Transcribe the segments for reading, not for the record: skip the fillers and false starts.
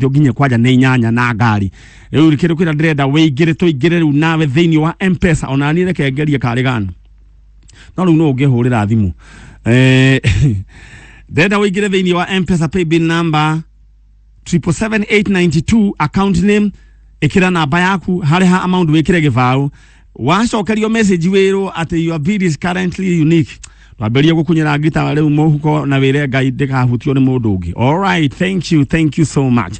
gũteithio nginya kwaja nĩ nyanya na ngari rĩu kĩndũ kĩrĩa ndĩrenda wĩigĩre tũigĩre rĩu nawe thĩinĩ wa M-Pesa ona niĩ reke ngerie karĩ gano no rĩu no ũngĩhũrĩra thimũ ndĩrenda wĩigĩre thĩinĩ wa M-Pesa paybill number 77892 account name ikira namba yaku hariha amount wikire gĩbaũ wacokerio message wĩrwo at your bid is currently unique twambĩrĩrie gũkunyĩra ngita rĩu mũhuko na wĩre Ngai ndĩkahutio nĩ mũndũ ũngĩ. All right, thank you so much.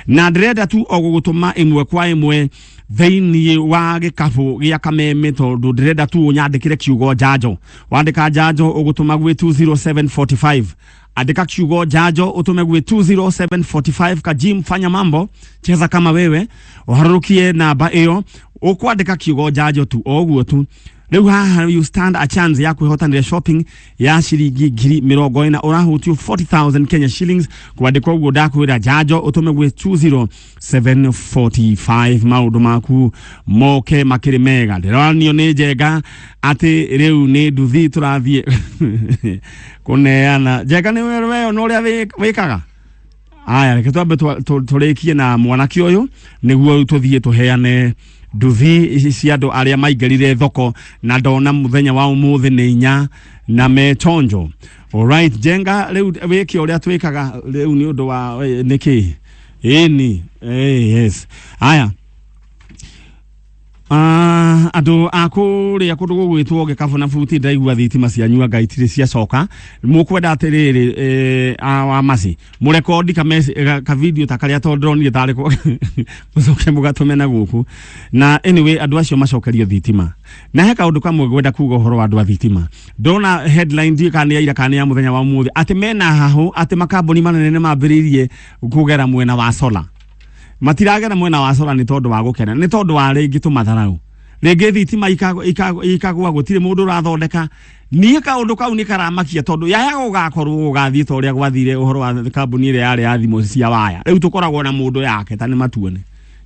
Na ndĩrenda tu ogũgũtũma ĩmwe kwa ĩmwe thĩinĩ wa gĩkabũ gĩa kameme tondũ ndĩrenda tu ũnyandĩkĩre kiugo njanjo wandĩka njanjo ũgũtũma gwĩ 20745 andika kiugo njanjo utume gwe 20745 ka Jim fanya mambo cheza kama wewe uharukie namba iyo ukwandika kiugo njanjo tu oguo tu rĩu haha you stand a chance ya kwĩhotanĩra shopping ya ciringi 40 urahutio 40,000 Kenya shillings kwandĩka ũguo ndakwĩra njanjo utume gwe 20745 maũndũ maku moke makĩrĩ mega ndĩronio nĩ njenga atĩ rĩu nĩ nduthi tũrathiĩ kuneana njenga nĩ wewe no ũrĩa wĩkaga aya reke twambe tũrĩkie na mwanake ũyũ nĩguo tũthiĩ tũheane nduthi cia andũ arĩa maingĩrire thoko na ndona mũthenya wa ũmũthĩ nĩ inya na metonjo. All right, njenga rĩu wĩke ũrĩa twĩkaga rĩu nĩ ũndũ wa nĩkĩ ĩni yes aya andũ akũrĩa kũndũ gũgwĩtwo gĩkabũ na buti ndaigua thitima cianyua ngaitirĩ cia coka mũkwenda atĩrĩrĩ wa maci mũrekondi ka video ta karĩa tondronire tarĩ mũcoke mũgatũme na gũkũ na anyway andũ acio macokerio thitima na he kaũndũ kamwe gwenda kuga ũhoro wa andũ a thitima ndona headline ndi kana ya ira kana ya mũthenya wa mũthĩ atĩ mena haho atĩ makambuni manene mambĩrĩirie kũgera mwena wa solar matiragera mwena wa solar nĩ tondũ wa gũkena nĩ tondũ wa rĩngĩ tũmatharau rĩngĩ thitima ikagwa gũtirĩ mũndũ ũrathondeka niĩ kaũndũ kau nĩ karamakia tondũ yaya gũgakorwo gũgathiĩ ta ũrĩa gwathire ũhoro wa kambuni ĩrĩa yarĩ ya thimũ cia waya rĩu tũkoragwo na mũndũ yake ta nĩ matuone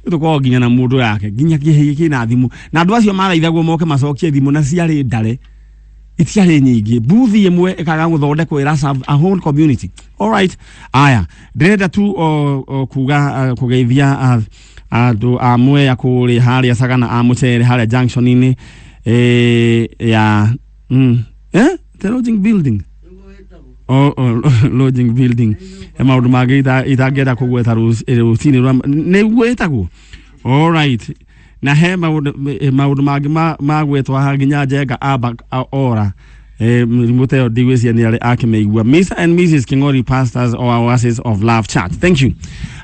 tũkoragwo nginya na mũndũ yake nginya kĩhĩ na thimũ na andũ acio maraithagwo moke macokie thimũ na ciarĩ ndare itiarĩ nyingĩ buthi ĩmwe ĩkaga gũthondekwo ĩra serve a whole community. All right, aya ndĩrenda tu kuga kũgeithia andũ amwe ya kũrĩ harĩa Sagana a mũcere harĩa junction-inĩ ya the lodging building lodging building maũndũ mangĩ itangĩenda kũgweta rũcinĩ nĩ gwĩtagwo. All right, na he maũndũ mangĩ magwetwa nginya njenga aba ora muteo digwesia ni ale akĩmeigua. Mr and Mrs Kingori pastors or oasis of love chat. Thank you.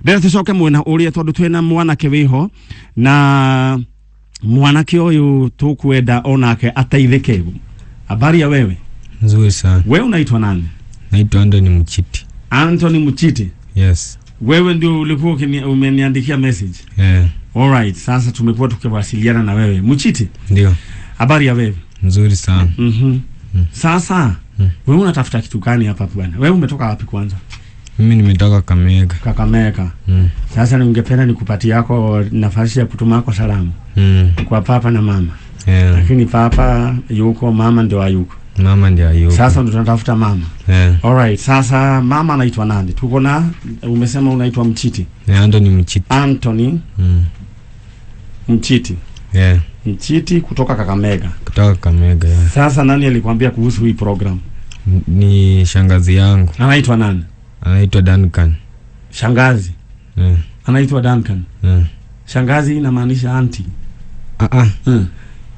Ndĩrenda tũcoke mwena ũrĩa tondũ twĩna mwanake wĩho na mwanake ũyũ tũkwenda onake ateithĩke. Habari ya wewe? Nzuri sana. Wewe unaitwa nani? Naitwa Anthony Muchiti. Anthony Muchiti? Yes. Wewe ndio ulikuwa umeniandikia message? Yeah. All right, sasa tumekuwa tukiwasiliana na wewe. Muchiti? Ndio. Habari ya wewe? Nzuri sana. Sasa wewe unatafuta kitu gani hapa bwana? Wewe umetoka wapi kwanza? Mimi nimetoka Kakamega. Kakamega. Sasa ningependa nikupatie yako nafasi ya kutuma kwa salamu. Kwa papa na mama. Yeah. Lakini papa yuko, mama ndio hayuko. Mama ndio hayuko. Sasa ndo tunatafuta mama. Yeah. All right, sasa mama anaitwa nani? Tuko na umesema unaitwa Mchiti. Yeah, Anthony Muchiti. Anthony Mchiti. Yeah. Mchiti kutoka Kakamega. Kutoka Kakamega, yeah. Sasa nani alikwambia kuhusu hii program? Ni shangazi yangu. Anaitwa nani? Anaitwa Duncan. Shangazi? Yeah. Anaitwa Duncan. Yeah. Shangazi inamaanisha auntie.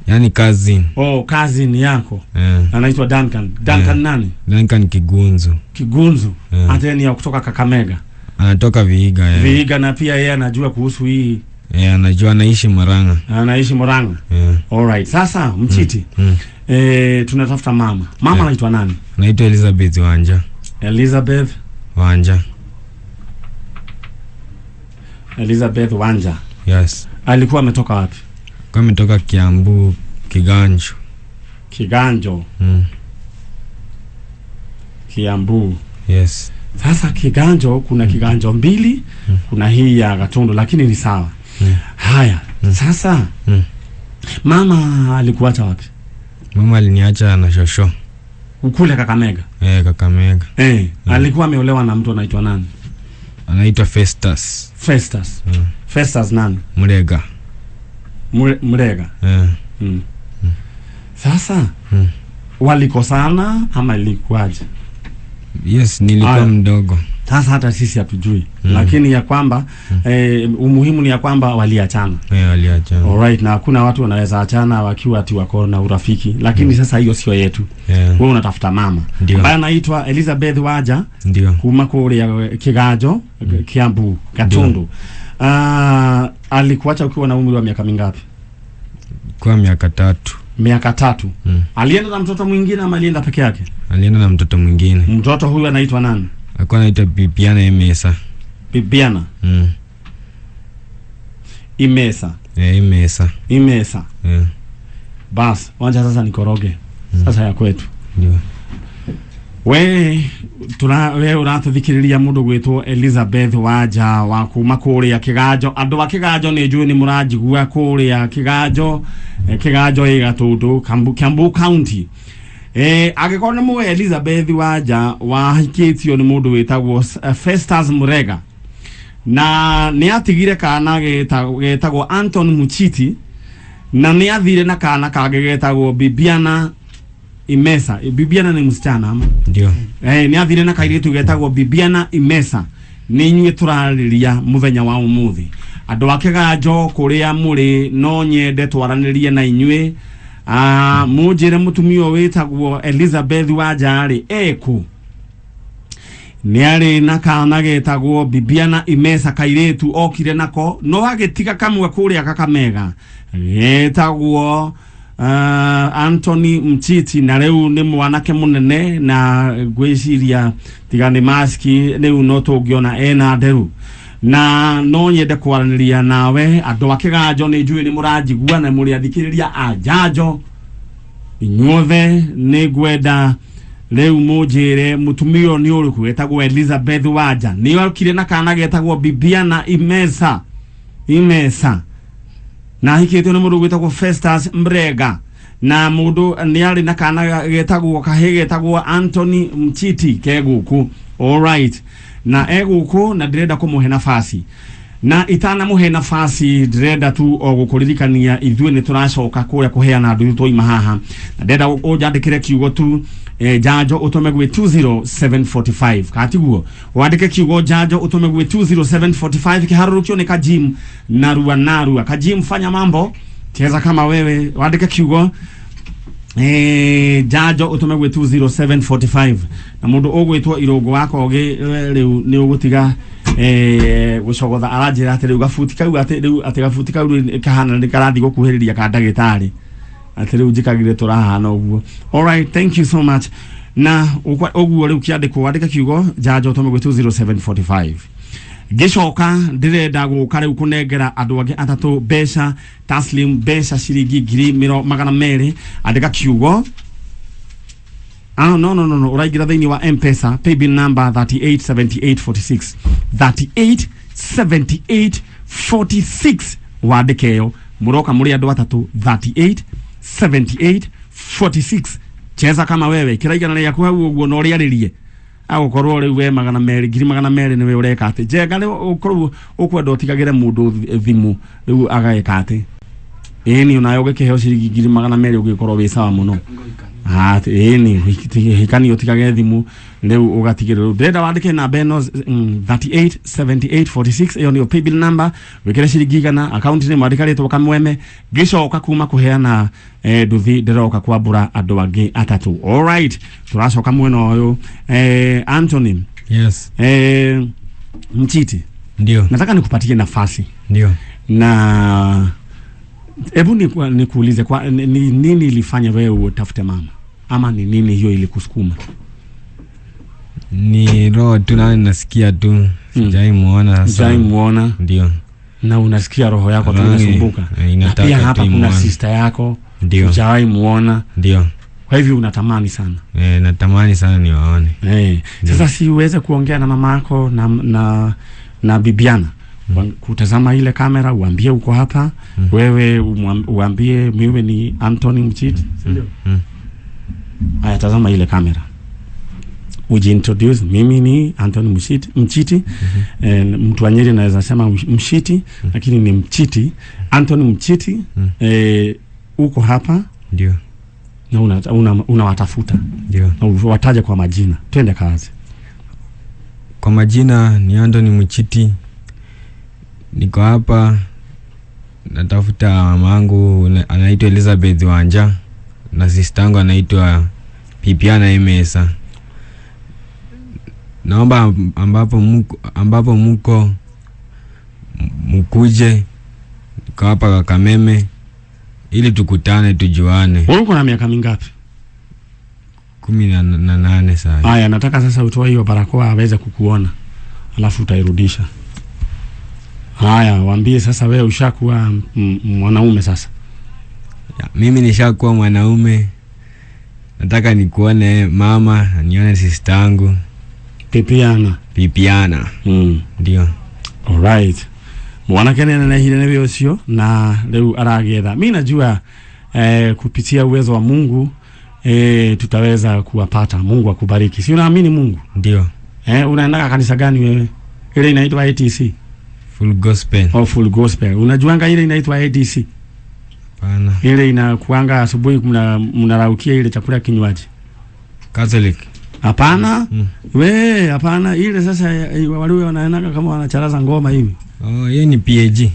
Yani cousin. Oh, cousin yako. Yeah. Anaitwa Duncan. Duncan, yeah. Nani? Duncan Kigunzu. Kigunzu. Yeah. Ateni ya kutoka Kakamega. Anatoka Vihiga, yeah. Vihiga, na pia yeye anajua kuhusu hii. Yeah, anajua anaishi Murang'a. Anaishi Murang'a. Yeah. All right. Sasa Mchiti. Tunatafuta mama. Mama anaitwa nani? Anaitwa Elizabeth Wanja. Elizabeth Wanja. Elizabeth Wanja. Yes. Alikuwa ametoka wapi? Kwa ametoka Kiambu, Kiganjo. Kiganjo. Kiambu. Yes. Sasa Kiganjo kuna Kiganjo mbili, kuna hii ya Gatundu, lakini ni sawa. Haya. Sasa mama alikuacha wapi? Mama aliniacha na shosho. Ukule Kakamega? Kakamega. Alikuwa ameolewa na mtu anaitwa nani? Anaitwa Festus. Festus. Festus nani? Murega. Murega. Sasa walikosana ama ilikuwaje? Yes, nilikuwa mdogo. Sasa hata sisi hatujui. Lakini ya kwamba umuhimu ni ya kwamba waliachana. Waliachana. Alright, na hakuna watu wanaweza achana wakiwa ati wako na urafiki. Lakini sasa hiyo sio yetu. Wewe unatafuta mama. Ambaye anaitwa Elizabeth Waja. Ndio. Kuma kule Kigajo, Kiambu, Gatundu. Alikuacha ukiwa na umri wa miaka mingapi? Kwa miaka 3. Miaka 3. Alienda na mtoto mwingine ama alienda peke yake? Alienda na mtoto mwingine. Mtoto huyu anaitwa nani? Alikuwa anaitwa Bibiana Imesa. Bibiana. Imesa. Imesa. Imesa. Bas, wanja sasa nikoroge. Sasa ya kwetu. Ndio. We urathuthikiriria mundu gwitwo Elizabeth Waja wa kuma kuria Kigajo. Andu wa Kigajo ni njui ni murajigua kuria Kigajo. Kigajo Gatundu, Kiambu County. Agikone mu Elizabeth Waja wahikitio ni mundu witagwo Festus Murega. Na ni atigire kana getagwo Anton Muchiti. Na ni athire na kana kage getagwo Bibiana Imesa. Bibiana ni msichana ama? Ndio. Ni athire na kairitu getagwo Bibiana Imesa. Ni nywe turariria muthenya wa umuthi. Andu wa Kigajo kuria muri no nyende twaranirie na inywe. Mujire mutumio witagwo Elizabeth Waja ari eku. Ni ari na kana getagwo Bibiana Imesa kairitu okire nako no agetiga kamwe kuria Kakamega. Getagwo Anthony Mchiti na reu ni mwanake munene na gwiciria tigani maski reu no tungiona ena nderu na no nyende kwaraniria nawe andu akigajo ni njui ni murajigua na muri athikiriria anjanjo inyuothe ni gwenda reu mujire mutumio ni uriku etagwo Elizabeth Waja ni okire na kana getagwo Bibiana Imesa na hikitwe ni mundu gwitagwo Festus Murega na mundu ni ari na kana getagwo getagwo Anthony Mchiti keguku. Alright, na eguku na direda kumuhe nafasi na itana muhe nafasi direda tu ogukuririkania ithwe ni turacoka kuria kuheana andu twa haha na direda ujandikire kiugo tu janjo utome gwe 20745 katiguo wandike kiugo janjo utome gwe 20745 kiharurukio ni kajim narua kajim fanya mambo cheza kama wewe wandike kiugo janjo utome gwe 20745 na mundu ogwitwo irogo wako oge riu ni ugutiga gucogotha aranjira ati riu gafutika riu ati riu ati gafutika riu kahana ni karathi gukuhiriria ka ndagitari ati riu njikagire turahana uguo. All right, thank you so much. Na uguo riu kiandiko wandika kiugo janjo utome gwe 20745 gicoka ndirenda guka riu kunengera andu angi atatu besha taslim besha shiringi 200 andika kiugo no uraigira thiini wa M-Pesa paybill number 387846 387846 wandikeyo muroka muri andu atatu 387846 cheza kama wewe kiraigana na yaku hau uguo no riaririe agukorwo riu we 200 niwe ureka ati jenga riu ukorwo ukwenda utigagire mundu thimu riu agaeka ati ni unayo gikeheo ciringi 200 ugikorwo wi sawa muno ni hikani utigage thimu riu ugatigire riu ndenda wandike namba eno 387846 iyo ni paybill number wikire ciringi gana account name wandika ritwa kamweme gicoka kuma kuheana nduthi ndiroka kwambura andu angi atatu. All right, turacoka mweno uyu Anthony. Yes. Mchiti. Ndio. Nataka nikupatie nafasi. Ndio. Na hebu nikuulize kwa nini ilifanya wewe utafute mama? Ama ni nini hiyo ilikusukuma? Ni roho tu na nasikia tu. Sijai muona sasa. Sijai muona. Ndio. Na unasikia roho yako tu inasumbuka. Pia hapa kuna sister yako. Ndio. Sijai muona. Ndio. Kwa hivyo unatamani sana. Natamani sana niwaone. Sasa si uweze kuongea na mama yako na Bibiana. Kutazama ile kamera uambie uko hapa. Wewe uambie mimi ni Anthony Mchiti. Ndio. Haya, tazama ile kamera. Ujiintroduce. Mimi ni Anthony Mchiti. Mtu wa Nyeri naweza sema Mshiti, lakini ni Mchiti. Anthony Mchiti. Uko hapa. Ndio. Na unawatafuta. Ndio. Na wataje kwa majina. Twende kazi. Kwa majina ni Anthony Mchiti. Niko hapa natafuta mamangu anaitwa Elizabeth Wanja na sistangu anaitwa Pipiana Emesa. Naomba ambapo mko mkuje kwa hapa Kakameme ili tukutane tujuane. Uko na miaka mingapi? 18 sasa. Haya, nataka sasa utoe hiyo barakoa aweze kukuona. Alafu utairudisha. Haya, waambie sasa wewe ushakuwa mwanaume sasa. Ya, mimi nishakuwa mwanaume. Nataka nikuone mama, nione sistangu. Pipiana. Ndio. Alright. Mwana kenene na hile nebe osio na leo aragetha. Mimi najua kupitia uwezo wa Mungu tutaweza kuwapata. Mungu akubariki. Si unaamini Mungu? Ndio. Unaenda kanisa gani wewe? Ile inaitwa ATC. Full Gospel. Full Gospel. Unajuanga ile inaitwa ATC? Pana. Ile inakuanga asubuhi mnaraukia ile chakula kinywaji. Catholic. Hapana. Hapana, ile sasa wale wanaenda kama wanacharaza ngoma hivi. Hiyo ni PAG.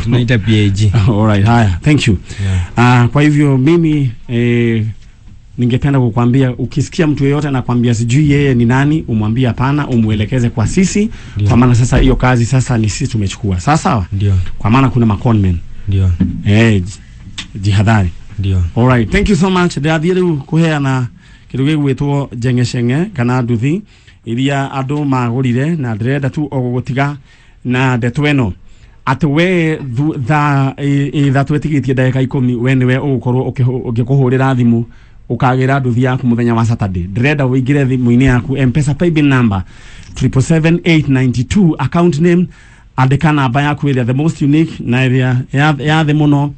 Tunaita PAG. Alright, haya. Thank you. Yeah. Kwa hivyo mimi ningependa kukwambia ukisikia mtu yeyote anakuambia sijui yeye ni nani, umwambie hapana, umuelekeze kwa sisi. Dio. Kwa maana sasa hiyo kazi sasa ni sisi tumechukua. Sawa? Ndio. Kwa maana kuna maconmen. Ndio. Jihadhari. Ndio. Alright, thank you so much. Ndathiru kuheana kiruge gwitwo jengeshenge kana nduthi iria andu magurire na ndirenda tu ogutiga na ndetweno ati we tha twetigitie ndagika 10 we niwe ugukorwo ugikuhurira thimu ukagira nduthi yaku muthenya wa Saturday. Ndirenda uingire thimu-ini yaku M-Pesa paybill number 77892 account name andika namba yaku ĩrĩa the most unique na ĩrĩa ya the muno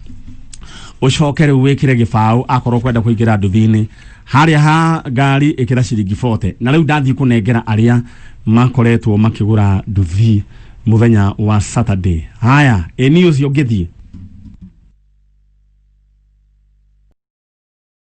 ucokere wikire gibao akorwo kwenda kuingira nduthi-ini haria ha ngari ikira ciringi 40 na riu ndathi kunengera aria makoretwo makigura nduthi muthenya wa Saturday. Haya, news yongithie